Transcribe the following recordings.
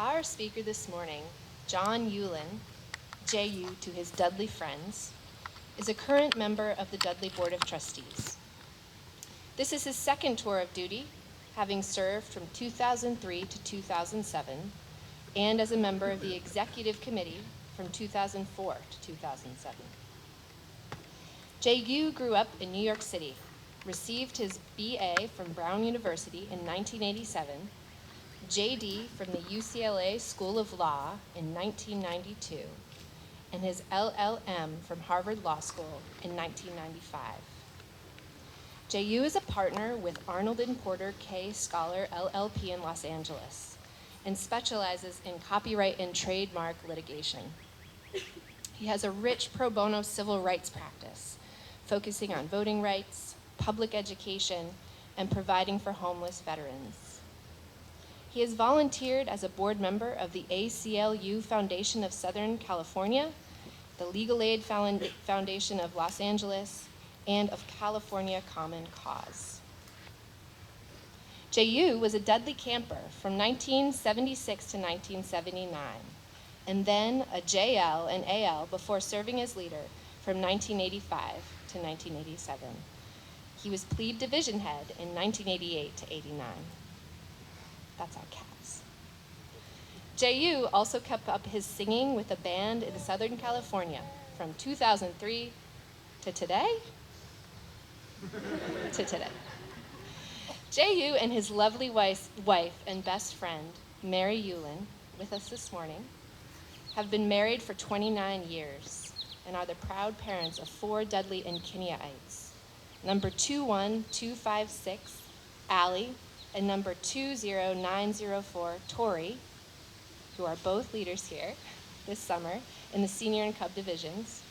Our speaker this morning, John Ulin, JU to his Dudley friends, is a current member of the Dudley Board of Trustees. This is his second tour of duty, having served from 2003 to 2007, and as a member of the Executive Committee from 2004 to 2007. JU grew up in New York City, received his BA from Brown University in 1987, JD from the UCLA School of Law in 1992, and his LLM from Harvard Law School in 1995. JU is a partner with Arnold & Porter K. Scholar LLP in Los Angeles and specializes in copyright and trademark litigation. He has a rich pro bono civil rights practice, focusing on voting rights, public education, and providing for homeless veterans. He has volunteered as a board member of the ACLU Foundation of Southern California, the Legal Aid Foundation of Los Angeles, and of California Common Cause. JU was a Dudley camper from 1976 to 1979, and then a JL and AL before serving as leader from 1985 to 1987. He was plebe division head in 1988 to 89. That's all caps. JU also kept up his singing with a band in Southern California from 2003 to today? to today. JU and his lovely wife and best friend, Mary Ulin, with us this morning, have been married for 29 years and are the proud parents of 4 Dudley and Kiniyaites, number 21256, Allie, and number 20904, Tori, who are both leaders here this summer in the senior and cub divisions,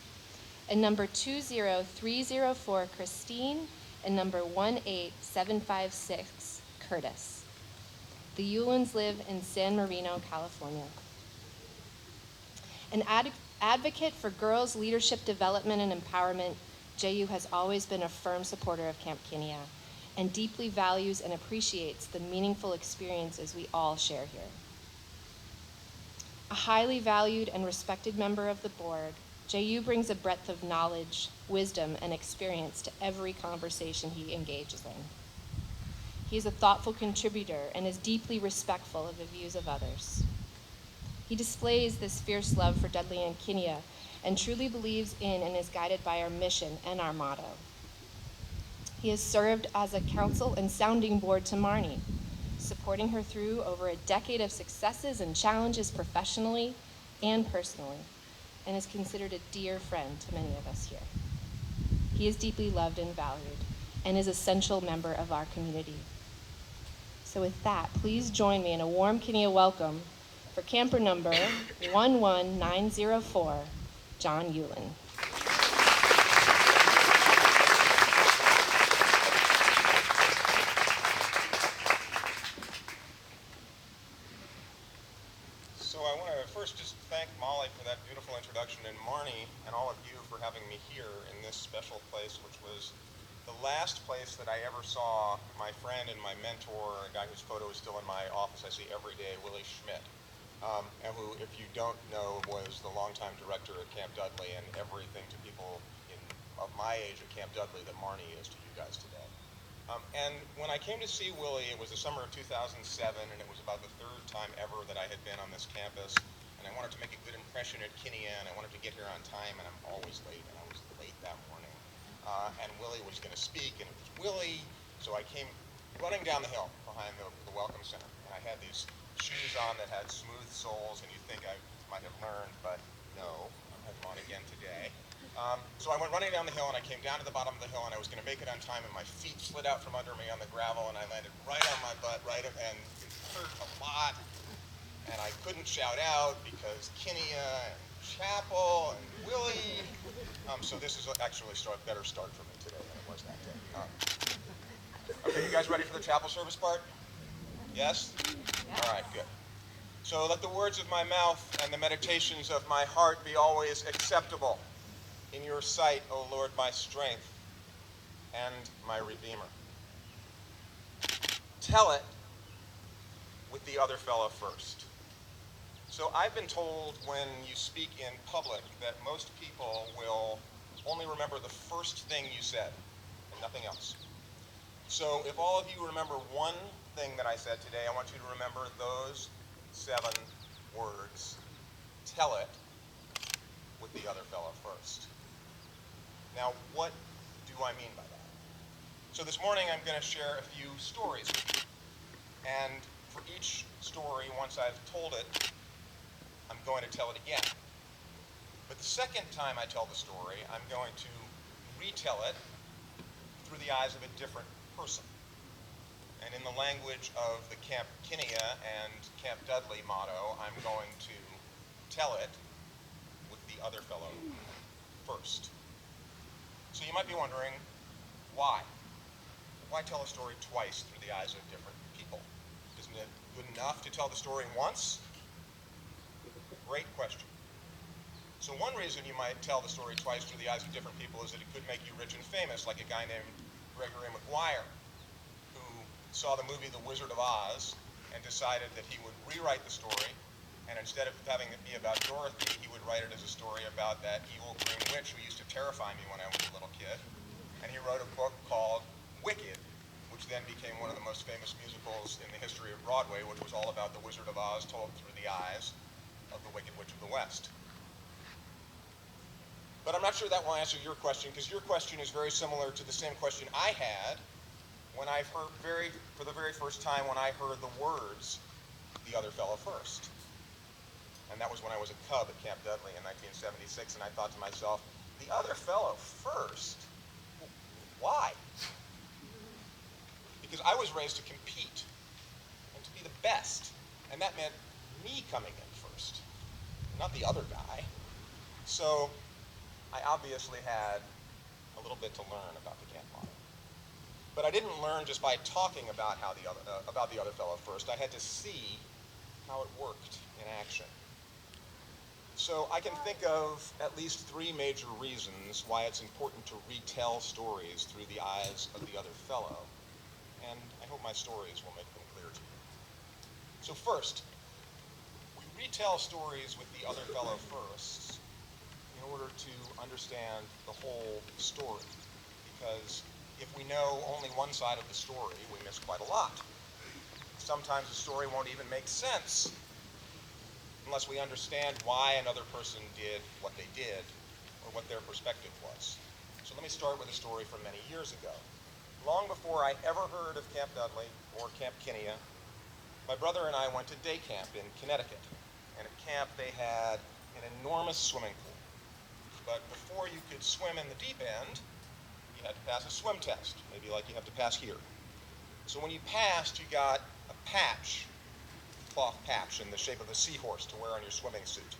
and number 20304, Christine, and number 18756, Curtis. The Ulins live in San Marino, California. An advocate for girls' leadership development and empowerment, JU has always been a firm supporter of Camp Kiniya and deeply values and appreciates the meaningful experiences we all share here. A highly valued and respected member of the board, JU brings a breadth of knowledge, wisdom, and experience to every conversation he engages in. He is a thoughtful contributor and is deeply respectful of the views of others. He displays this fierce love for Dudley and Kiniya and truly believes in and is guided by our mission and our motto. He has served as a counsel and sounding board to Marnie, supporting her through over a decade of successes and challenges professionally and personally, and is considered a dear friend to many of us here. He is deeply loved and valued, and is an essential member of our community. So with that, please join me in a warm Kiniya welcome for camper number 11904, John Ulin. First, just thank Molly for that beautiful introduction, and Marnie and all of you for having me here in this special place, which was the last place that I ever saw my friend and my mentor, a guy whose photo is still in my office I see every day, Willie Schmidt, and who, if you don't know, was the longtime director at Camp Dudley and everything to people of my age at Camp Dudley that Marnie is to you guys today. And when I came to see Willie, it was the summer of 2007, and it was about the 3rd time ever that I had been on this campus. And I wanted to make a good impression at Kiniya, and I wanted to get here on time, and I'm always late, and I was late that morning. And Willie was going to speak, and it was Willie, so I came running down the hill behind the Welcome Center. And I had these shoes on that had smooth soles, and you'd think I might have learned, but no, I have them on again today. So I went running down the hill, and I came down to the bottom of the hill, and I was going to make it on time, and my feet slid out from under me on the gravel, and I landed right on my butt, and it hurt a lot. And I couldn't shout out because Kiniya and Chapel and Willie. So this is actually a better start for me today than it was that day. Okay, you guys ready for the chapel service part? Yes? All right, good. So let the words of my mouth and the meditations of my heart be always acceptable in your sight, O Lord, my strength and my Redeemer. Tell it with the other fella first. So I've been told when you speak in public that most people will only remember the first thing you said and nothing else. So if all of you remember one thing that I said today, I want you to remember those 7 words. Tell it with the other fellow first. Now, what do I mean by that? So this morning I'm going to share a few stories with you. And for each story, once I've told it, I'm going to tell it again. But the second time I tell the story, I'm going to retell it through the eyes of a different person. And in the language of the Camp Kiniya and Camp Dudley motto, I'm going to tell it with the other fellow first. So you might be wondering, why? Why tell a story twice through the eyes of different people? Isn't it good enough to tell the story once? Great question. So one reason you might tell the story twice through the eyes of different people is that it could make you rich and famous, like a guy named Gregory Maguire, who saw the movie The Wizard of Oz and decided that he would rewrite the story, and instead of having it be about Dorothy, he would write it as a story about that evil green witch who used to terrify me when I was a little kid. And he wrote a book called Wicked, which then became one of the most famous musicals in the history of Broadway, which was all about the Wizard of Oz told through the eyes of the Wicked Witch of the West. But I'm not sure that will answer your question, because your question is very similar to the same question I had when I heard for the very first time when I heard the words, the other fellow first. And that was when I was a cub at Camp Dudley in 1976, and I thought to myself, the other fellow first? Why? Because I was raised to compete and to be the best, and that meant me coming in first, not the other guy. So I obviously had a little bit to learn about the camp model. But I didn't learn just by talking about about the other fellow first. I had to see how it worked in action. So I can think of at least 3 major reasons why it's important to retell stories through the eyes of the other fellow. And I hope my stories will make them clear to you. So first, we retell stories with the other fellow first in order to understand the whole story. Because if we know only one side of the story, we miss quite a lot. Sometimes the story won't even make sense unless we understand why another person did what they did or what their perspective was. So let me start with a story from many years ago. Long before I ever heard of Camp Dudley or Camp Kiniya, my brother and I went to day camp in Connecticut. And at camp they had an enormous swimming pool. But before you could swim in the deep end, you had to pass a swim test, maybe like you have to pass here. So when you passed, you got a patch, cloth patch in the shape of a seahorse to wear on your swimming suit.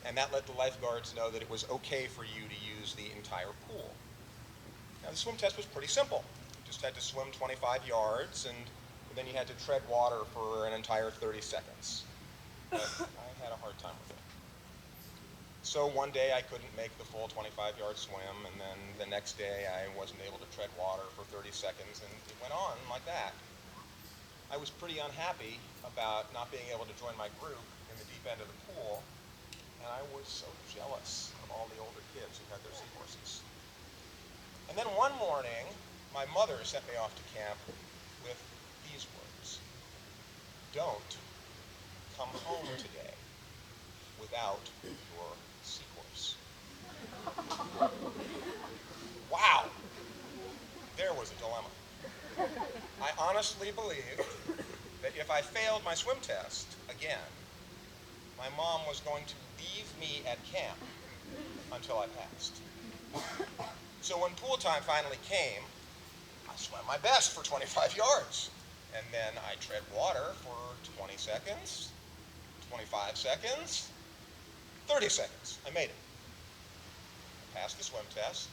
And that let the lifeguards know that it was okay for you to use the entire pool. Now the swim test was pretty simple. You just had to swim 25 yards and then you had to tread water for an entire 30 seconds. But I had a hard time with it. So one day I couldn't make the full 25-yard swim, and then the next day I wasn't able to tread water for 30 seconds, and it went on like that. I was pretty unhappy about not being able to join my group in the deep end of the pool, and I was so jealous of all the older kids who had their seahorses. And then one morning, my mother sent me off to camp with these words: "Don't come home today without your seahorse." Wow, there was a dilemma. I honestly believed that if I failed my swim test again, my mom was going to leave me at camp until I passed. So when pool time finally came, I swam my best for 25 yards. And then I tread water for 20 seconds, 25 seconds, 30 seconds. I made it. I passed the swim test,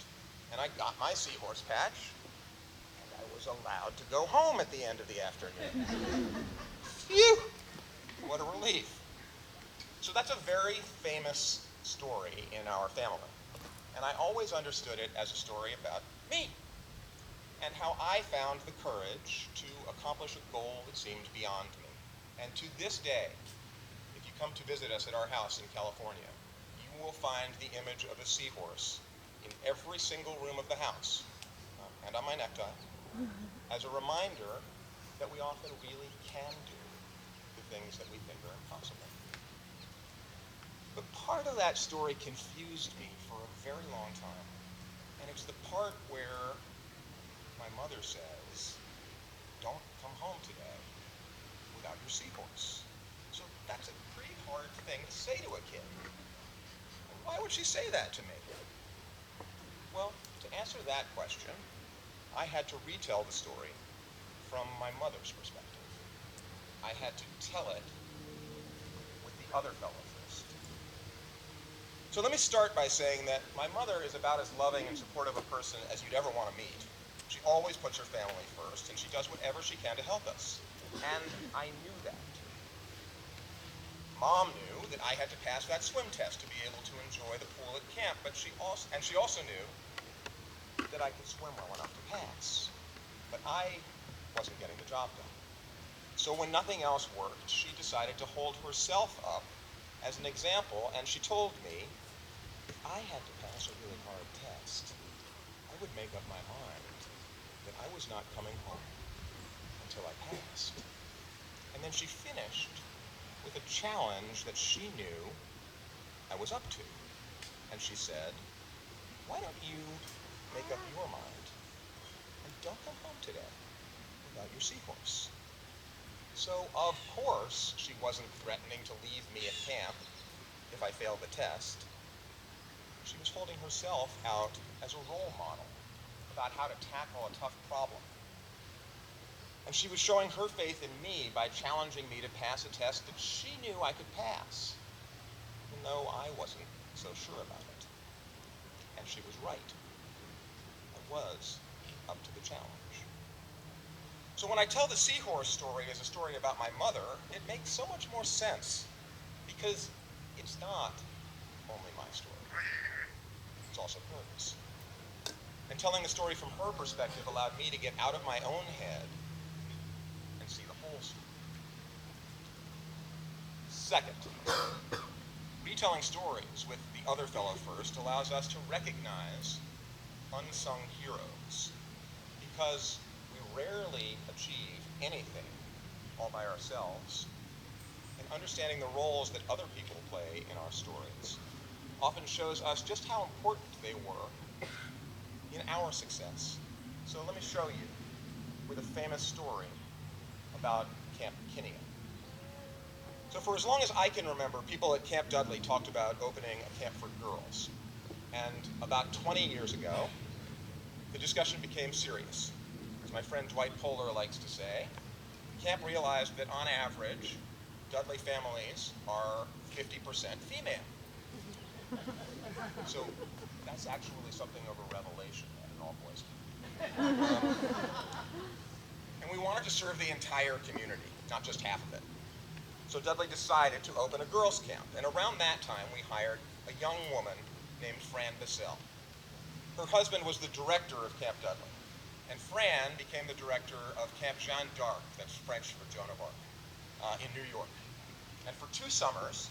and I got my seahorse patch, and I was allowed to go home at the end of the afternoon. Phew! What a relief. So that's a very famous story in our family. And I always understood it as a story about me and how I found the courage to accomplish a goal that seemed beyond me. And to this day, if you come to visit us at our house in California, you will find the image of a seahorse in every single room of the house, and on my necktie, as a reminder that we often really can do the things that we think are impossible. But part of that story confused me for a very long time, and it's the part where my mother says, "Don't come home today without your seahorse." So that's a pretty hard thing to say to a kid. Why would she say that to me? Well, to answer that question, I had to retell the story from my mother's perspective. I had to tell it with the other fellow first. So let me start by saying that my mother is about as loving and supportive a person as you'd ever want to meet. She always puts her family first, and she does whatever she can to help us. And I knew that. Mom knew that I had to pass that swim test to be able to enjoy the pool at camp, but she also knew that I could swim well enough to pass. But I wasn't getting the job done. So when nothing else worked, she decided to hold herself up as an example, and she told me if I had to pass a really hard test, I would make up my mind that I was not coming home until I passed. And then she finished with a challenge that she knew I was up to. And she said, "Why don't you make up your mind and don't come home today without your seahorse?" So, of course, she wasn't threatening to leave me at camp if I failed the test. She was holding herself out as a role model about how to tackle a tough problem. And she was showing her faith in me by challenging me to pass a test that she knew I could pass, even though I wasn't so sure about it. And she was right. I was up to the challenge. So when I tell the seahorse story as a story about my mother, it makes so much more sense, because it's not only my story. It's also hers. And telling the story from her perspective allowed me to get out of my own head and see the whole story. Second, retelling stories with the other fellow first allows us to recognize unsung heroes, because we rarely achieve anything all by ourselves, and understanding the roles that other people play in our stories often shows us just how important they were in our success. So let me show you with a famous story about Camp Kiniya. So for as long as I can remember, people at Camp Dudley talked about opening a camp for girls. And about 20 years ago, the discussion became serious. As my friend Dwight Poehler likes to say, camp realized that on average, Dudley families are 50% female. So that's actually something of a revelation at an all-boys camp. And we wanted to serve the entire community, not just half of it. So Dudley decided to open a girls' camp, and around that time we hired a young woman named Fran Bissell. Her husband was the director of Camp Dudley, and Fran became the director of Camp Jeanne d'Arc, that's French for Joan of Arc, in New York. And for 2 summers,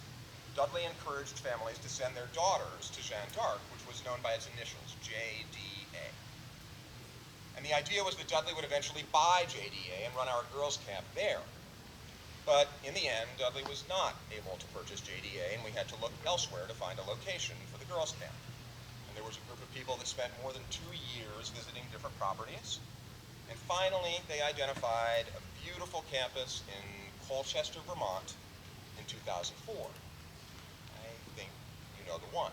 Dudley encouraged families to send their daughters to Jeanne d'Arc, which was known by its initials, JDA. And the idea was that Dudley would eventually buy JDA and run our girls' camp there. But in the end, Dudley was not able to purchase JDA, and we had to look elsewhere to find a location for the girls' camp. And there was a group of people that spent more than 2 years visiting different properties. And finally, they identified a beautiful campus in Colchester, Vermont in 2004. I think you know the one.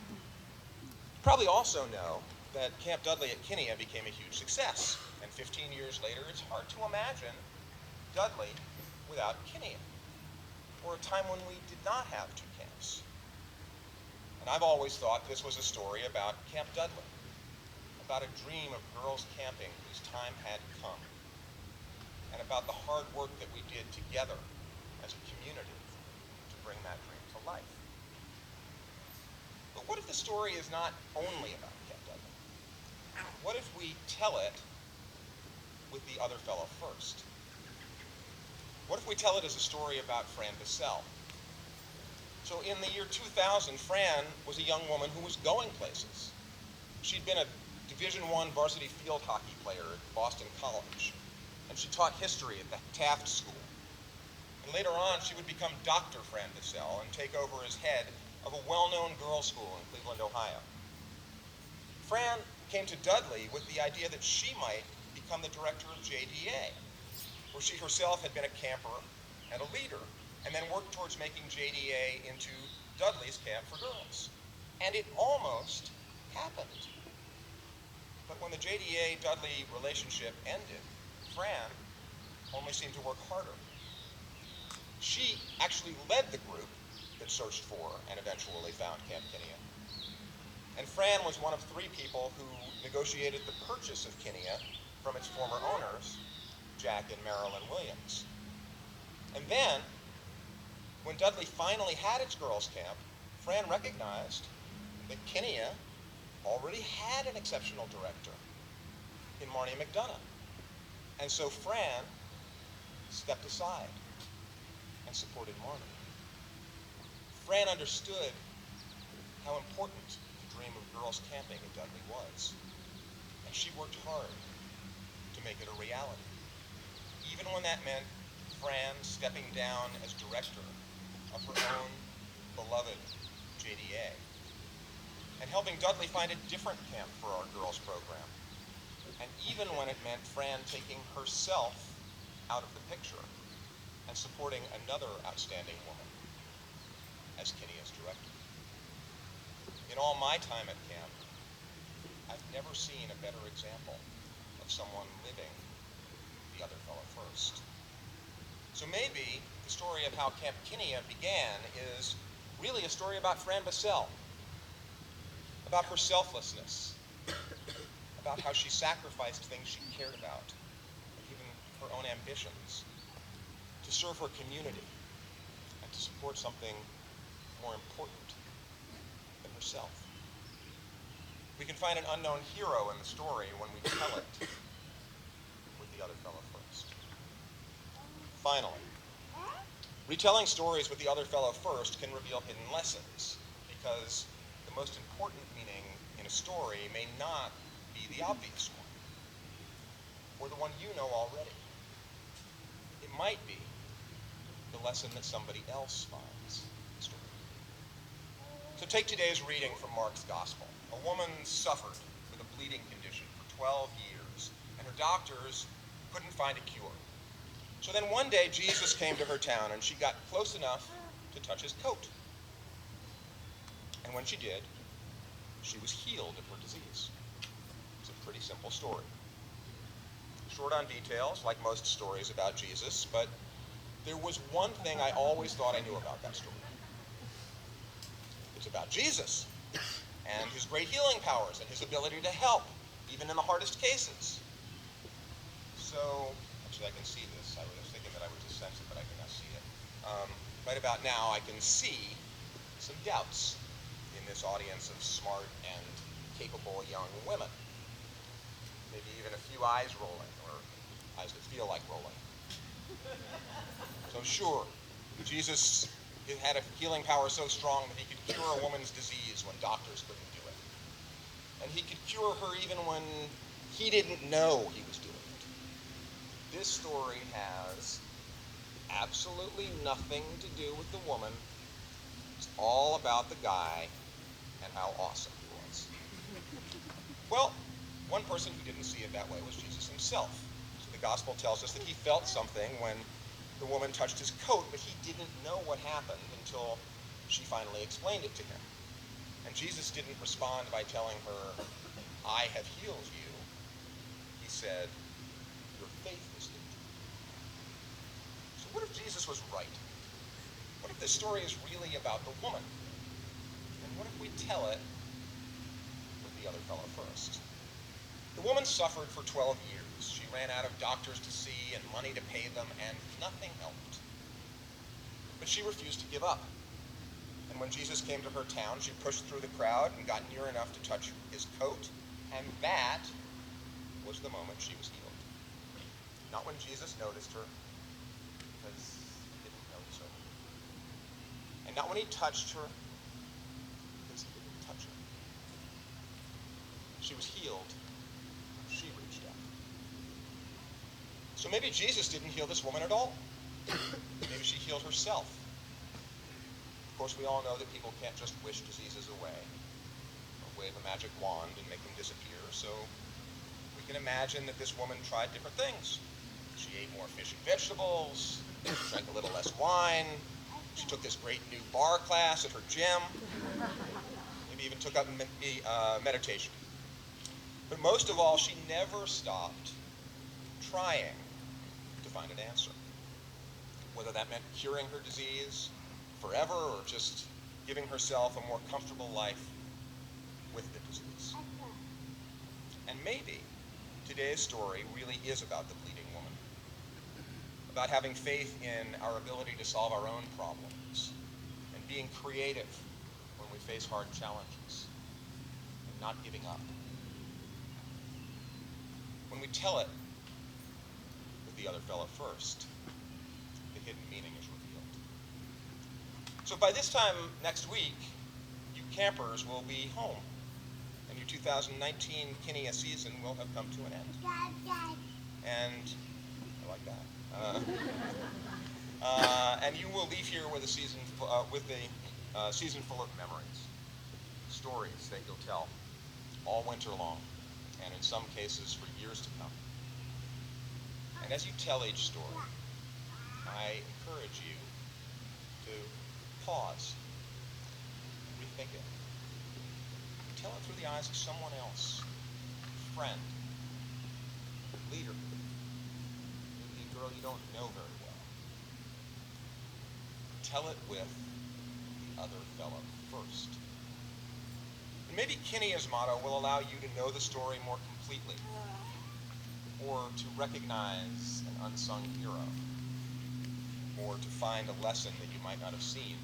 You probably also know that Camp Dudley at Kiniya became a huge success. And 15 years later, it's hard to imagine Dudley without Kiniya, or a time when we did not have 2 camps. And I've always thought this was a story about Camp Dudley, about a dream of girls camping whose time had come, and about the hard work that we did together as a community to bring that dream to life. But what if the story is not only about Camp Dudley? What if we tell it with the other fellow first? What if we tell it as a story about Fran Bissell, So in the year 2000, Fran was a young woman who was going places. She'd been a Division I varsity field hockey player at Boston College, and she taught history at the Taft School. And later on, she would become Dr. Fran DeSalle and take over as head of a well-known girls' school in Cleveland, Ohio. Fran came to Dudley with the idea that she might become the director of JDA, where she herself had been a camper and a leader, and then worked towards making JDA into Dudley's camp for girls. And it almost happened. But when the JDA-Dudley relationship ended, Fran only seemed to work harder. She actually led the group that searched for and eventually found Camp Kiniya. And Fran was one of 3 people who negotiated the purchase of Kiniya from its former owners, Jack and Marilyn Williams. And then, when Dudley finally had its girls' camp, Fran recognized that Kiniya already had an exceptional director in Marnie McDonough. And so Fran stepped aside and supported Marnie. Fran understood how important the dream of girls camping at Dudley was, and she worked hard to make it a reality, even when that meant Fran stepping down as director of her own beloved JDA, and helping Dudley find a different camp for our girls program, and even when it meant Fran taking herself out of the picture and supporting another outstanding woman as Kiniya's director. In all my time at camp, I've never seen a better example of someone living the other fellow first. So maybe the story of how Camp Kiniya began is really a story about Fran DeSalle, about her selflessness, about how she sacrificed things she cared about, even her own ambitions, to serve her community and to support something more important than herself. We can find an unknown hero in the story when we tell it with the other fellow first. Finally, retelling stories with the other fellow first can reveal hidden lessons, because the most important meaning in a story may not be the obvious one, or the one you know already. It might be the lesson that somebody else finds in the story. So take today's reading from Mark's Gospel. A woman suffered with a bleeding condition for 12 years, and her doctors couldn't find a cure. So then one day Jesus came to her town, and she got close enough to touch his coat. And when she did, she was healed of her disease. It's a pretty simple story. Short on details, like most stories about Jesus, but there was one thing I always thought I knew about that story. It's about Jesus and his great healing powers and his ability to help, even in the hardest cases. So, actually I can see this. I was thinking that I would just sense it, but I cannot see it. Right about now, I can see some doubts in this audience of smart and capable young women. Maybe even a few eyes rolling, or eyes that feel like rolling. So sure, Jesus had a healing power so strong that he could cure a woman's disease when doctors couldn't do it. And he could cure her even when he didn't know he was doing it. This story has absolutely nothing to do with the woman. It's all about the guy and how awesome he was. Well, one person who didn't see it that way was Jesus himself. So the gospel tells us that he felt something when the woman touched his coat, but he didn't know what happened until she finally explained it to him. And Jesus didn't respond by telling her, "I have healed you." He said, "Your faith has healed you." So what if Jesus was right? What if this story is really about the woman? And what if we tell it with the other fellow first? The woman suffered for 12 years. She ran out of doctors to see and money to pay them, and nothing helped. But she refused to give up. And when Jesus came to her town, she pushed through the crowd and got near enough to touch his coat, and that was the moment she was healed. Not when Jesus noticed her, because he didn't notice her. And Not when he touched her, because he didn't touch her. She was healed. She reached out. So maybe Jesus didn't heal this woman at all. Maybe she healed herself. Of course, we all know that people can't just wish diseases away or wave a magic wand and make them disappear, so we can imagine that this woman tried different things. She ate more fish and vegetables, she drank a little less wine, she took this great new bar class at her gym, maybe even took up meditation. But most of all, she never stopped trying to find an answer. Whether that meant curing her disease forever or just giving herself a more comfortable life with the disease. And maybe today's story really is about the bleeding woman, about having faith in our ability to solve our own problems and being creative when we face hard challenges and not giving up. When we tell it with the other fellow first, the hidden meaning is revealed. So by this time next week, you campers will be home, and your 2019 Kiniya season will have come to an end. And I like that. And you will leave here with a season season full of memories, stories that you'll tell all winter long, and in some cases for years to come. And as you tell each story, I encourage you to pause, rethink it. Tell it through the eyes of someone else, friend, leader, maybe a girl you don't know very well. Tell it with the other fellow first. And maybe Kiniya's motto will allow you to know the story more completely, or to recognize an unsung hero, or to find a lesson that you might not have seen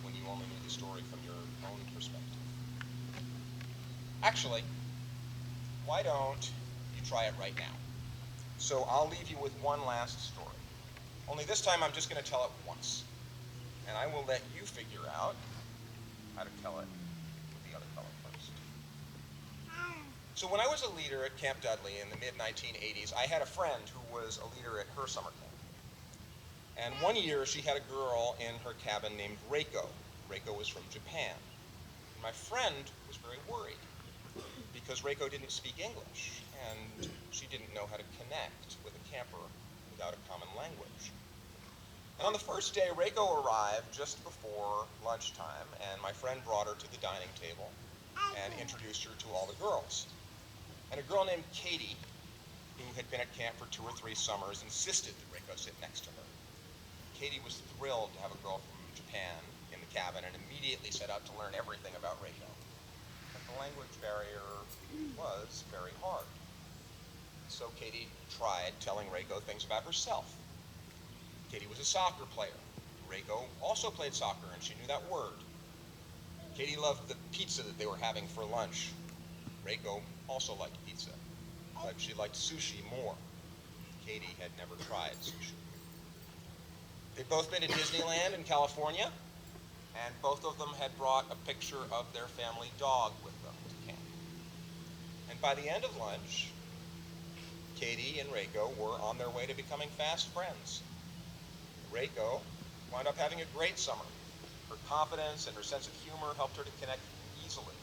when you only knew the story from your own perspective. Actually, why don't you try it right now? So I'll leave you with one last story. Only this time I'm just going to tell it once. And I will let you figure out how to tell it with the other fellow first. So when I was a leader at Camp Dudley in the mid-1980s, I had a friend who was a leader at her summer camp. And one year she had a girl in her cabin named Reiko. Reiko was from Japan. My friend was very worried because Reiko didn't speak English and she didn't know how to connect with a camper without a common language. And on the first day, Reiko arrived just before lunchtime, and my friend brought her to the dining table and introduced her to all the girls. And a girl named Katie, who had been at camp for 2 or 3 summers, insisted that Reiko sit next to her. Katie was thrilled to have a girl from Japan in the cabin and immediately set out to learn everything about Reiko. But the language barrier was very hard. So Katie tried telling Reiko things about herself. Katie was a soccer player. Reiko also played soccer, and she knew that word. Katie loved the pizza that they were having for lunch. Reiko also liked pizza, but she liked sushi more. Katie had never tried sushi. They'd both been to Disneyland in California, and both of them had brought a picture of their family dog with them to camp. And by the end of lunch, Katie and Reiko were on their way to becoming fast friends. Reiko wound up having a great summer. Her confidence and her sense of humor helped her to connect easily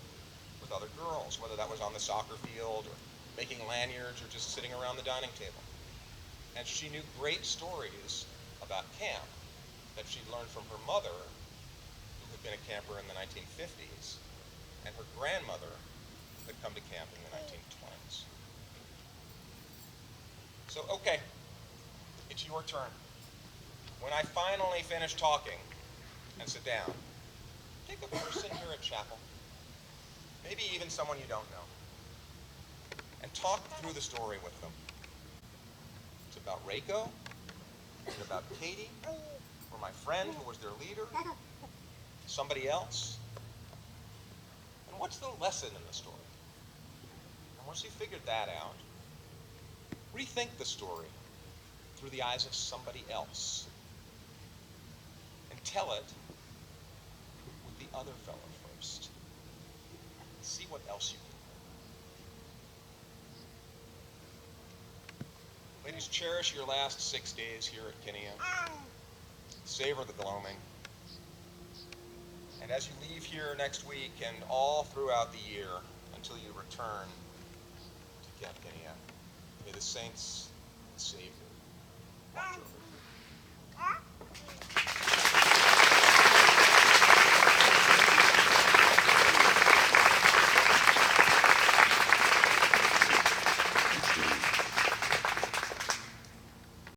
with other girls, whether that was on the soccer field or making lanyards or just sitting around the dining table. And she knew great stories about camp that she'd learned from her mother, who had been a camper in the 1950s, and her grandmother had come to camp in the 1920s. So, okay, it's your turn. When I finally finish talking and sit down, take a person here at chapel, maybe even someone you don't know, and talk through the story with them. It's about Reiko, it's about Katie, or my friend who was their leader, somebody else. And what's the lesson in the story? And once you've figured that out, rethink the story through the eyes of somebody else. And tell it other fellow first. See what else you can learn. Ladies, cherish your last 6 days here at Kiniya. Savor the gloaming. And as you leave here next week and all throughout the year until you return to Camp Kiniya, may the saints and Savior watch over you.